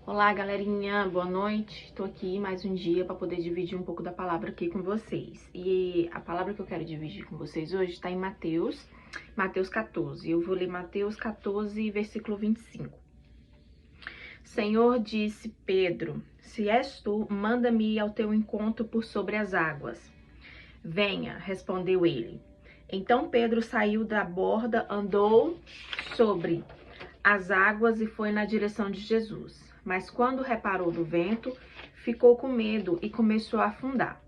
Olá, galerinha, boa noite. Tô aqui mais um dia para poder dividir um pouco da palavra aqui com vocês. E a palavra que eu quero dividir com vocês hoje está em Mateus 14. Eu vou ler Mateus 14, versículo 25. Senhor, disse Pedro: se és tu, manda-me ir ao teu encontro por sobre as águas. Venha, respondeu ele. Então Pedro saiu da borda, andou sobre as águas e foi na direção de Jesus. Mas quando reparou do vento, ficou com medo e começou a afundar.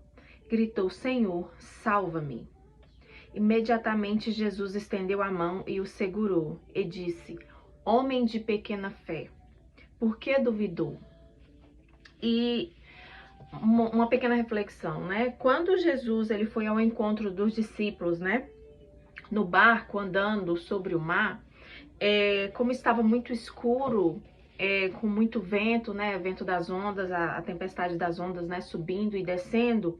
Gritou: Senhor, salva-me. Imediatamente Jesus estendeu a mão e o segurou e disse: Homem de pequena fé, por que duvidou? E uma pequena reflexão, né? Quando Jesus ele foi ao encontro dos discípulos, né? No barco, andando sobre o mar, como estava muito escuro, com muito vento, né? Vento das ondas, a tempestade das ondas, né? Subindo e descendo.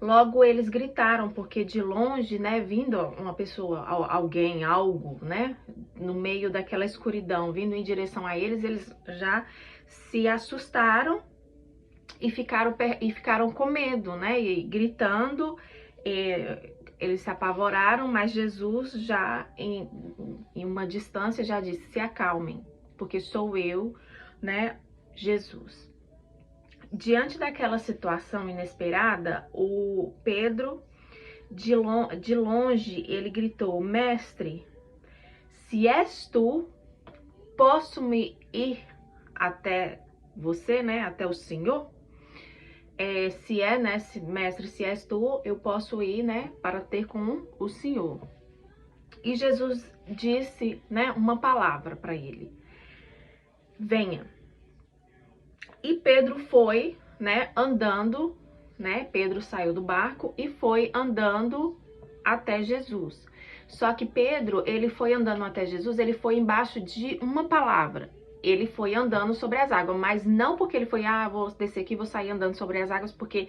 Logo eles gritaram, porque de longe, né? Vindo uma pessoa, alguém, algo, né? No meio daquela escuridão, vindo em direção a eles, eles já se assustaram e ficaram com medo, né? E gritando. Eles se apavoraram, mas Jesus já em uma distância já disse: se acalmem, porque sou eu, né, Jesus. Diante daquela situação inesperada, o Pedro, de longe, ele gritou: Mestre, se és tu, posso me ir até você, né, até o Senhor? Mestre, se és tu, eu posso ir, né, para ter com o Senhor. E Jesus disse, né, uma palavra para ele: venha. E Pedro foi, né, andando, né, Pedro saiu do barco e foi andando até Jesus. Só que Pedro, ele foi andando até Jesus, ele foi embaixo de uma palavra. Ele foi andando sobre as águas, mas não porque ele foi, vou descer aqui, vou sair andando sobre as águas, porque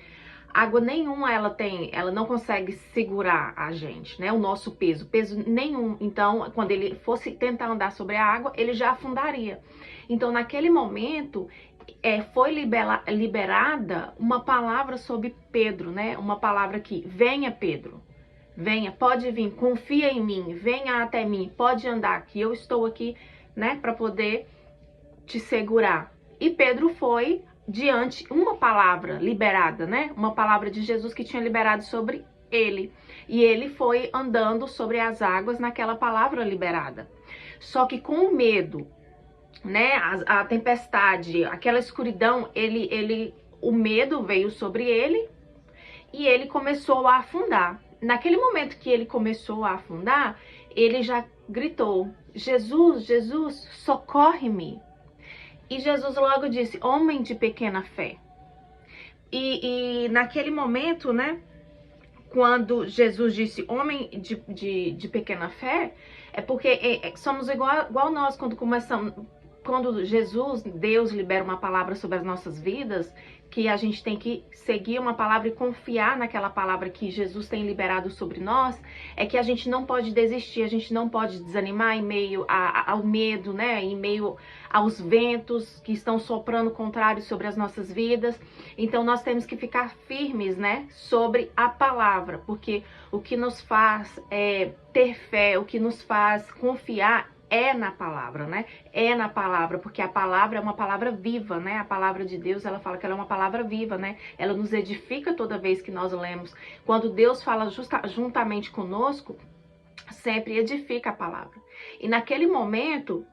água nenhuma ela não consegue segurar a gente, né? O nosso peso nenhum. Então, quando ele fosse tentar andar sobre a água, ele já afundaria. Então, naquele momento, foi liberada uma palavra sobre Pedro, né? Uma palavra que: venha, Pedro. Venha, pode vir, confia em mim, venha até mim, pode andar aqui, eu estou aqui, né, para poder te segurar. E Pedro foi diante uma palavra liberada, né? Uma palavra de Jesus que tinha liberado sobre ele. E ele foi andando sobre as águas naquela palavra liberada. Só que com o medo, né? A tempestade, aquela escuridão, o medo veio sobre ele e ele começou a afundar. Naquele momento que ele começou a afundar, ele já gritou: Jesus, Jesus, socorre-me. E Jesus logo disse: homem de pequena fé. E naquele momento, né, quando Jesus disse homem de pequena fé, é porque somos igual nós quando Jesus, Deus, libera uma palavra sobre as nossas vidas, que a gente tem que seguir uma palavra e confiar naquela palavra que Jesus tem liberado sobre nós, é que a gente não pode desistir, a gente não pode desanimar em meio ao medo, né? Em meio aos ventos que estão soprando contrários sobre as nossas vidas. Então nós temos que ficar firmes, né? Sobre a palavra, porque o que nos faz ter fé, o que nos faz confiar é na palavra, né? É na palavra, porque a palavra é uma palavra viva, né? A palavra de Deus, ela fala que ela é uma palavra viva, né? Ela nos edifica toda vez que nós lemos. Quando Deus fala juntamente conosco, sempre edifica a palavra. E naquele momento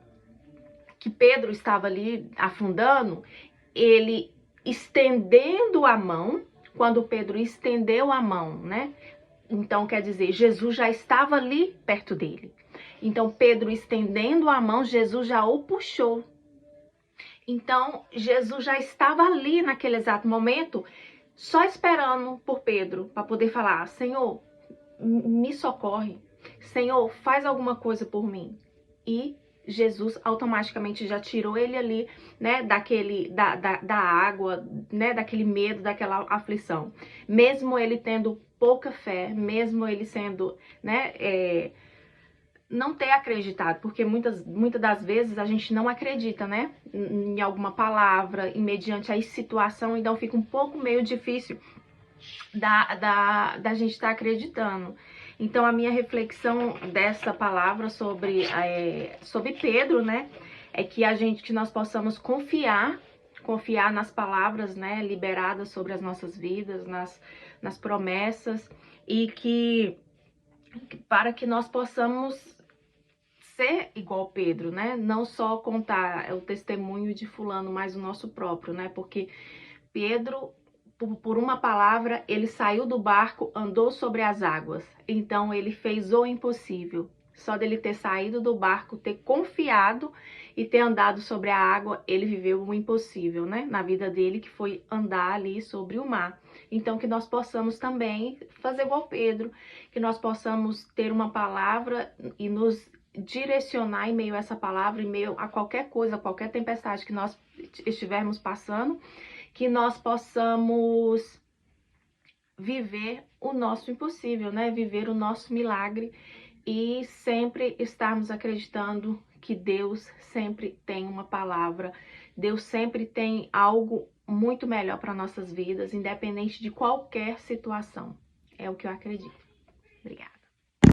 que Pedro estava ali afundando, ele estendendo a mão, quando Pedro estendeu a mão, né? Então quer dizer, Jesus já estava ali perto dele. Então Pedro estendendo a mão, Jesus já o puxou. Então Jesus já estava ali naquele exato momento, só esperando por Pedro para poder falar: Senhor, me socorre. Senhor, faz alguma coisa por mim. E Jesus automaticamente já tirou ele ali, né, da água, né, daquele medo, daquela aflição. Mesmo ele tendo pouca fé, mesmo ele sendo, né, não ter acreditado, porque muitas das vezes a gente não acredita, né, em alguma palavra, e mediante a situação, então fica um pouco meio difícil da gente estar acreditando. Então a minha reflexão dessa palavra sobre Pedro, né, é que nós possamos confiar nas palavras, né, liberadas sobre as nossas vidas, nas promessas, e para que nós possamos ser igual Pedro, né? Não só contar o testemunho de fulano, mas o nosso próprio, né? Porque Pedro, por uma palavra, ele saiu do barco, andou sobre as águas. Então ele fez o impossível. Só dele ter saído do barco, ter confiado e ter andado sobre a água, ele viveu o impossível, né? Na vida dele, que foi andar ali sobre o mar. Então que nós possamos também fazer igual Pedro, que nós possamos ter uma palavra e nos direcionar em meio a essa palavra, em meio a qualquer coisa, qualquer tempestade que nós estivermos passando, que nós possamos viver o nosso impossível, né? Viver o nosso milagre e sempre estarmos acreditando que Deus sempre tem uma palavra, Deus sempre tem algo muito melhor para nossas vidas, independente de qualquer situação. É o que eu acredito. Obrigada.